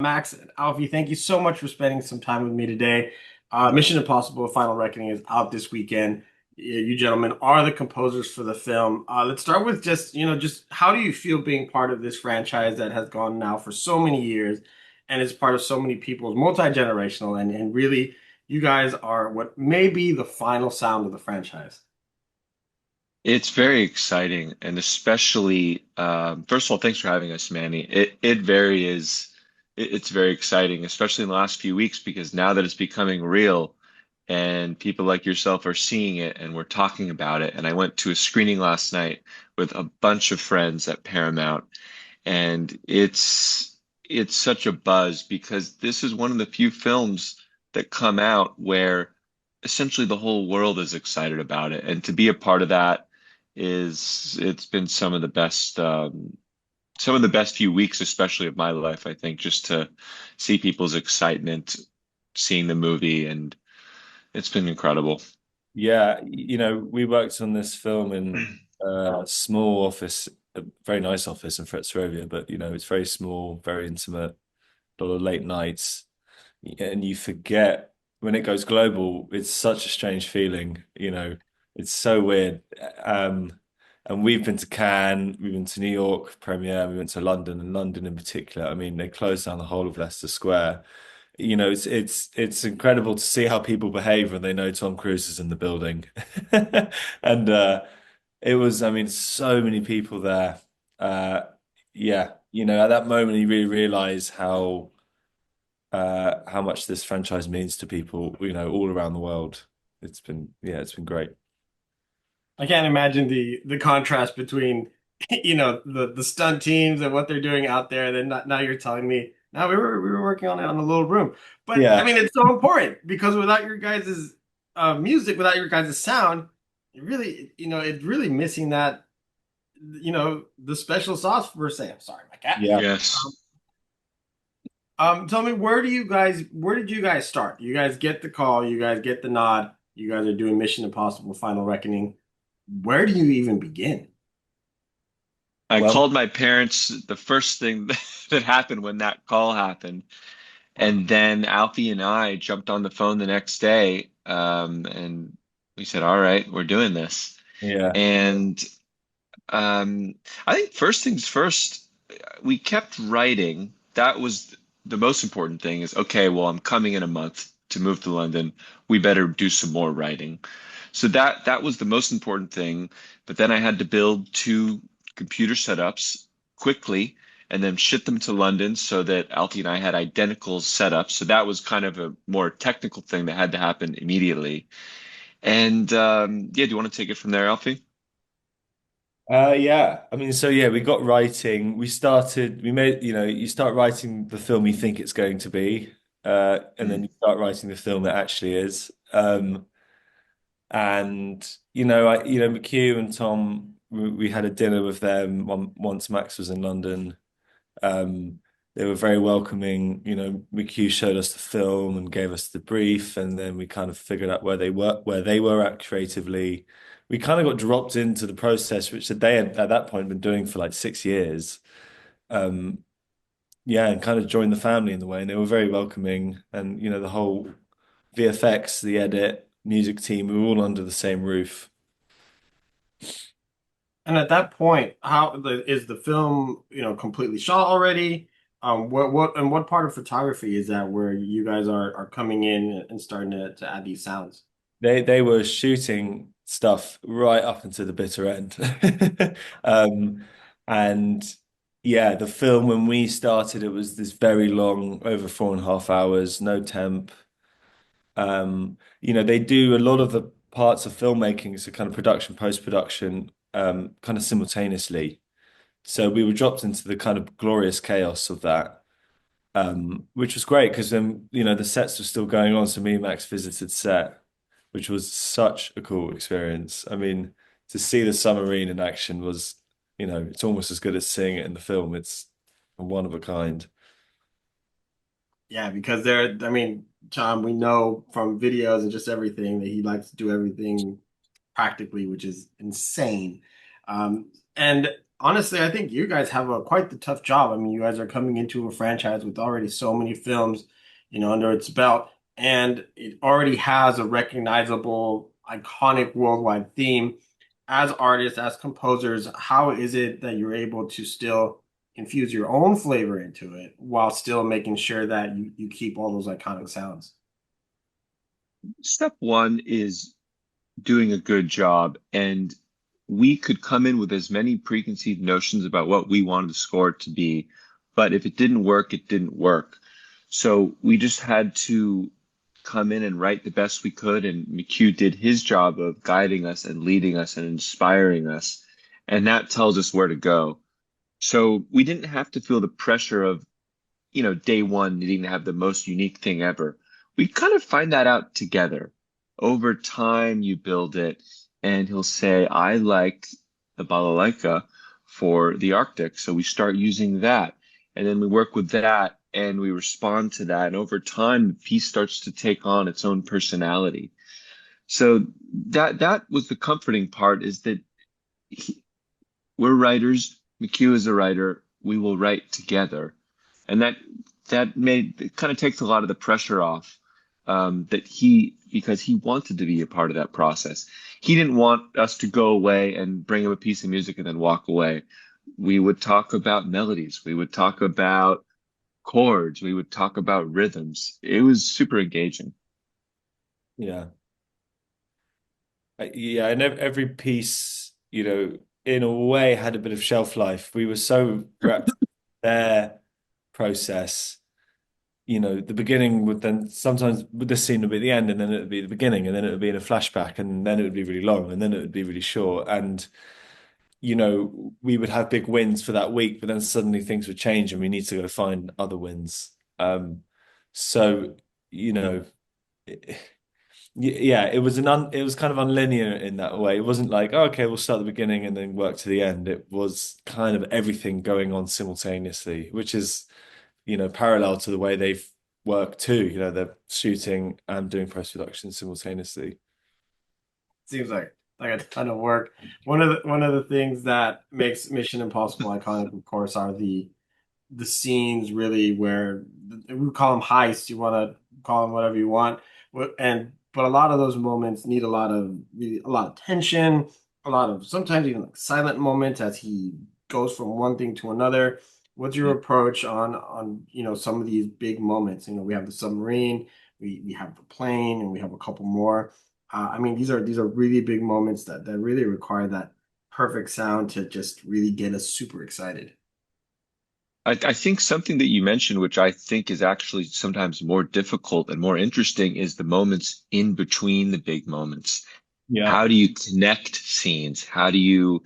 Max and Alfie, thank you so much for spending some time with me today. Mission Impossible: Final Reckoning is out this weekend. You gentlemen are the composers for the film. Let's start with just how do you feel being part of this franchise that has gone now for so many years and is part of so many people's multi-generational and really you guys are what may be the final sound of the franchise. It's very exciting, and especially first of all, thanks for having us, Manny. It very is it's very exciting, especially in the last few weeks because now that it's becoming real, and people like yourself are seeing it, and we're talking about it. And I went to a screening last night with a bunch of friends at Paramount, and it's such a buzz because this is one of the few films that come out where essentially the whole world is excited about it, and to be a part of that is it's been some of the best few weeks, especially of my life, I think, just to see people's excitement seeing the movie, and it's been incredible. Yeah, we worked on this film in a small office, a very nice office in Fitzrovia, but it's very small, very intimate, a lot of late nights, and you forget when it goes global, it's such a strange feeling, it's so weird. And we've been to Cannes, we've been to New York premiere, we went to London, and London in particular. I mean, they closed down the whole of Leicester Square. It's incredible to see how people behave when they know Tom Cruise is in the building. And it was, I mean, so many people there. Uh yeah, at that moment you really realize how much this franchise means to people, all around the world. It's been great. I can't imagine the contrast between the stunt teams and what they're doing out there. And then now you're telling me now we were working on it on a little room. But I Yeah. mean it's so important because without your guys' music, without your guys' sound, it really it's really missing that the special sauce per se. I'm sorry, my cat. Yeah. Yes. Tell me where did you guys start? You guys get the call, you guys get the nod, you guys are doing Mission Impossible: Final Reckoning. Where do you even begin? I Well, called my parents the first thing that happened when that call happened. And then Alfie and I jumped on the phone the next day, and we said, "All right, we're doing this." yeah. And um, I think first things first, we kept writing. That was the most important thing is, okay, well, I'm coming in a month to move to London. We better do some more writing. So that was the most important thing. But then I had to build two computer setups quickly and then ship them to London so that Alfie and I had identical setups. So that was kind of a more technical thing that had to happen immediately. And yeah, do you want to take it from there, Alfie? Yeah. I mean, so yeah, we got writing. We made, you start writing the film you think it's going to be, and then Mm. you start writing the film it actually is. And McHugh and Tom, we had a dinner with them once Max was in London. Um, they were very welcoming. McHugh showed us the film and gave us the brief, and then we kind of figured out where they were at creatively. We kind of got dropped into the process, which they had at that point been doing for like 6 years. Um, yeah, and kind of joined the family in the way, and they were very welcoming. And the whole VFX, the edit, music team, we were all under the same roof. And at that point, is the film, completely shot already? What part of photography is that where you guys are coming in and starting to add these sounds? They were shooting stuff right up into the bitter end. Um, and yeah, the film when we started, it was this very long, over 4.5 hours, no temp. They do a lot of the parts of filmmaking, so kind of production, post-production, kind of simultaneously. So we were dropped into the kind of glorious chaos of that, which was great because then, the sets were still going on. So me and Max visited set, which was such a cool experience. I mean, to see the submarine in action was, it's almost as good as seeing it in the film. It's one of a kind. Yeah, because I mean, Tom, we know from videos and just everything that he likes to do everything practically, which is insane. And honestly, I think you guys have a quite the tough job. I mean, you guys are coming into a franchise with already so many films, under its belt, and it already has a recognizable, iconic worldwide theme. As artists, as composers, how is it that you're able to still infuse your own flavor into it while still making sure that you keep all those iconic sounds? Step one is doing a good job. And we could come in with as many preconceived notions about what we wanted the score to be. But if it didn't work, it didn't work. So we just had to come in and write the best we could. And McHugh did his job of guiding us and leading us and inspiring us. And that tells us where to go. So we didn't have to feel the pressure of, day one needing to have the most unique thing ever. We kind of find that out together. Over time, you build it, and he'll say, I like the balalaika for the Arctic. So we start using that. And then we work with that and we respond to that. And over time, the piece starts to take on its own personality. So that was the comforting part is that he, we're writers. McHugh is a writer. We will write together. And that made it kind of takes a lot of the pressure off that because he wanted to be a part of that process. He didn't want us to go away and bring him a piece of music and then walk away. We would talk about melodies. We would talk about chords. We would talk about rhythms. It was super engaging. Yeah. Yeah, and every piece, in a way had a bit of shelf life. We were so wrapped in their process. The beginning would then sometimes the scene would be the end, and then it would be the beginning, and then it would be in a flashback, and then it would be really long, and then it would be really short. And, we would have big wins for that week, but then suddenly things would change and we need to go find other wins. So, you know, yeah, it was kind of unlinear in that way. It wasn't like, oh, okay, we'll start the beginning and then work to the end. It was kind of everything going on simultaneously, which is, parallel to the way they've worked too. They're shooting and doing post-production simultaneously. Seems like a ton of work. One of the things that makes Mission Impossible iconic, of course, are the scenes really where we call them heists. You want to call them whatever you want, but a lot of those moments need a lot of tension, a lot of sometimes even like silent moments as he goes from one thing to another. What's your approach on some of these big moments? We have the submarine, we have the plane, and we have a couple more. I mean, these are really big moments that really require that perfect sound to just really get us super excited. I think something that you mentioned, which I think is actually sometimes more difficult and more interesting, is the moments in between the big moments. Yeah. How do you connect scenes? How do you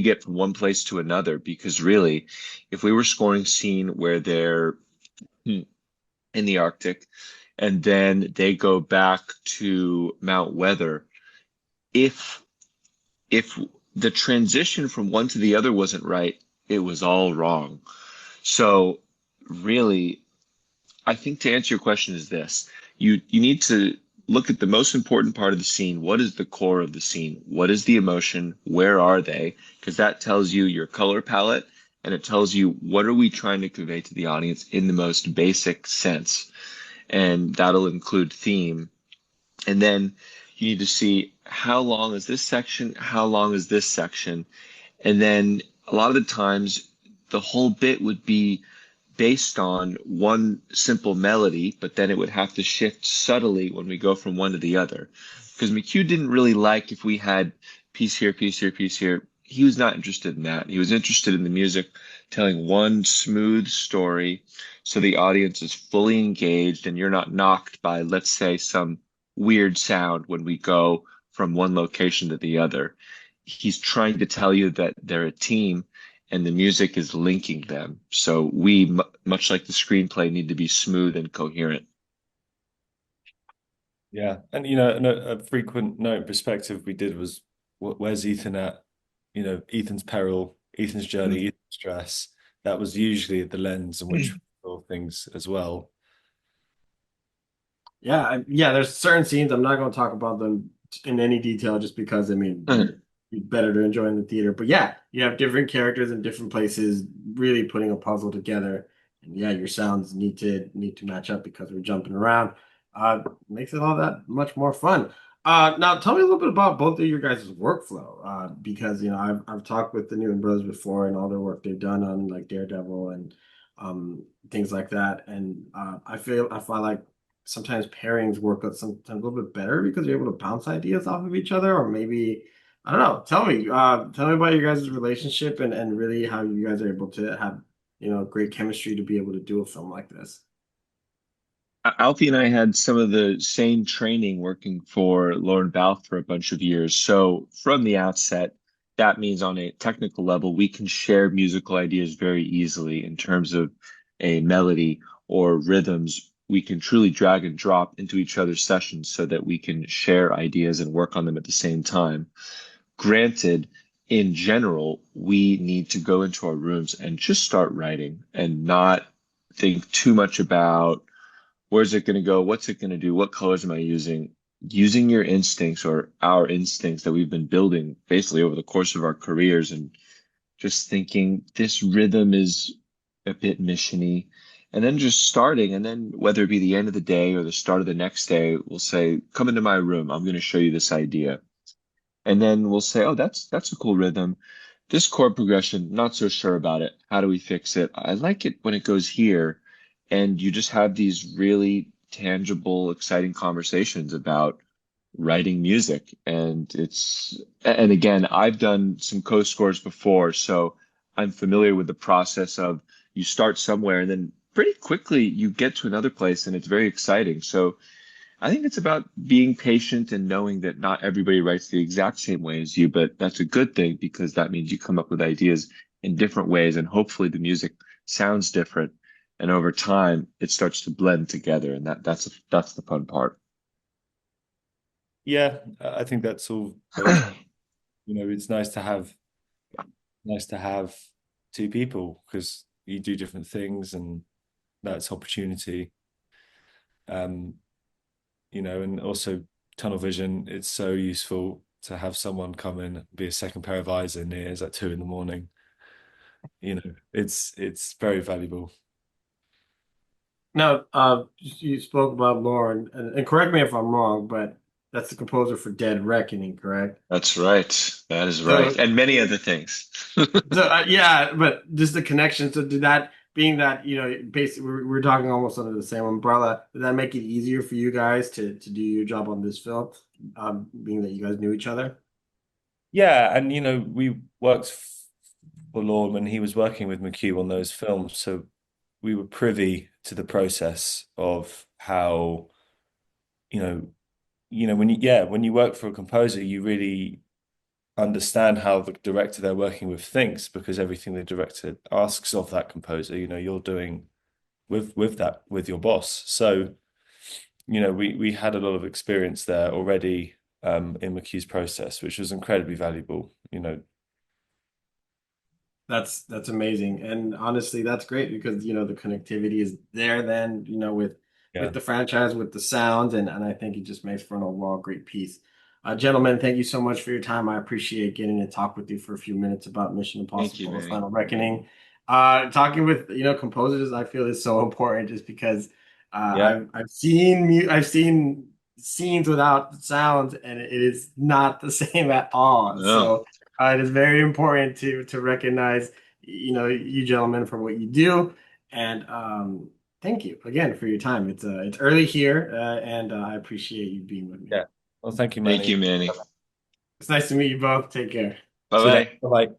get from one place to another? Because really, if we were scoring scene where they're in the Arctic and then they go back to Mount Weather, if if the transition from one to the other wasn't right, it was all wrong. So really, I think to answer your question is this. You need to look at the most important part of the scene. What is the core of the scene? What is the emotion? Where are they? Because that tells you your color palette and it tells you what are we trying to convey to the audience in the most basic sense. And that'll include theme. And then you need to see how long is this section? How long is this section? And then a lot of the times the whole bit would be based on one simple melody, but then it would have to shift subtly when we go from one to the other. Because McHugh didn't really like if we had piece here, piece here, piece here. He was not interested in that. He was interested in the music telling one smooth story so the audience is fully engaged and you're not knocked by, let's say, some weird sound when we go from one location to the other. He's trying to tell you that they're a team and the music is linking them. So we, much like the screenplay, need to be smooth and coherent. Yeah. And, a frequent note in perspective we did was, where's Ethan at? Ethan's peril, Ethan's journey, Mm. Ethan's stress. That was usually the lens in which we saw things as well. Yeah, yeah. There's certain scenes I'm not going to talk about them in any detail, just because I mean better to enjoy in the theater. But yeah, you have different characters in different places, really putting a puzzle together. And yeah, your sounds need to match up because we're jumping around. Makes it all that much more fun. Now tell me a little bit about both of your guys' workflow. Because I've talked with the Newton brothers before and all their work they've done on like Daredevil and things like that. And I find like sometimes pairings work out sometimes a little bit better because you're able to bounce ideas off of each other, or maybe I don't know. Tell me about your guys' relationship and really how you guys are able to have, great chemistry to be able to do a film like this. Alfie and I had some of the same training working for Lauren Balfe for a bunch of years. So from the outset, that means on a technical level, we can share musical ideas very easily in terms of a melody or rhythms. We can truly drag and drop into each other's sessions so that we can share ideas and work on them at the same time. Granted, in general, we need to go into our rooms and just start writing and not think too much about where's it going to go? What's it going to do? What colors am I using? Using your instincts or our instincts that we've been building basically over the course of our careers and just thinking this rhythm is a bit missiony. And then just starting, and then whether it be the end of the day or the start of the next day, we'll say, come into my room. I'm going to show you this idea. And then we'll say, oh, that's a cool rhythm. This chord progression, not so sure about it. How do we fix it? I like it when it goes here. And you just have these really tangible, exciting conversations about writing music. And again, I've done some co-scores before, so I'm familiar with the process of you start somewhere and then pretty quickly you get to another place and it's very exciting. So I think it's about being patient and knowing that not everybody writes the exact same way as you, but that's a good thing because that means you come up with ideas in different ways and hopefully the music sounds different. And over time, it starts to blend together, and that's the fun part. Yeah, I think that's all very, it's nice to have two people because you do different things and that's opportunity. Um, and also tunnel vision, it's so useful to have someone come in, be a second pair of eyes in ears at 2 in the morning. It's very valuable. Now, you spoke about Lauren, and correct me if I'm wrong, but that's the composer for Dead Reckoning, correct? That's right. That is right. So, And many other things. yeah, but just the connection. So, did that, being that, basically we're talking almost under the same umbrella, did that make it easier for you guys to do your job on this film, being that you guys knew each other? Yeah, and we worked for Lorne when he was working with McHugh on those films, so we were privy to the process of how, you know, when you work for a composer, you really understand how the director they're working with thinks because everything the director asks of that composer, you're doing with your boss. So, we had a lot of experience there already in McHugh's process, which was incredibly valuable. That's amazing. And honestly, that's great because the connectivity is there then, with Yeah. the franchise, with the sound, and I think it just makes for an overall great piece. Gentlemen, thank you so much for your time. I appreciate getting to talk with you for a few minutes about Mission Thank you, Impossible: The Manny. Final Reckoning. Talking with composers, I feel is so important just because Yeah. I've seen scenes without sounds and it is not the same at all. No, So it is very important to recognize, you gentlemen for what you do, and thank you again for your time. It's early here, and I appreciate you being with me. Yeah. Well, thank you, thank Manny. you, Manny. It's nice to meet you both. Take care. See you later. Bye-bye. Bye-bye.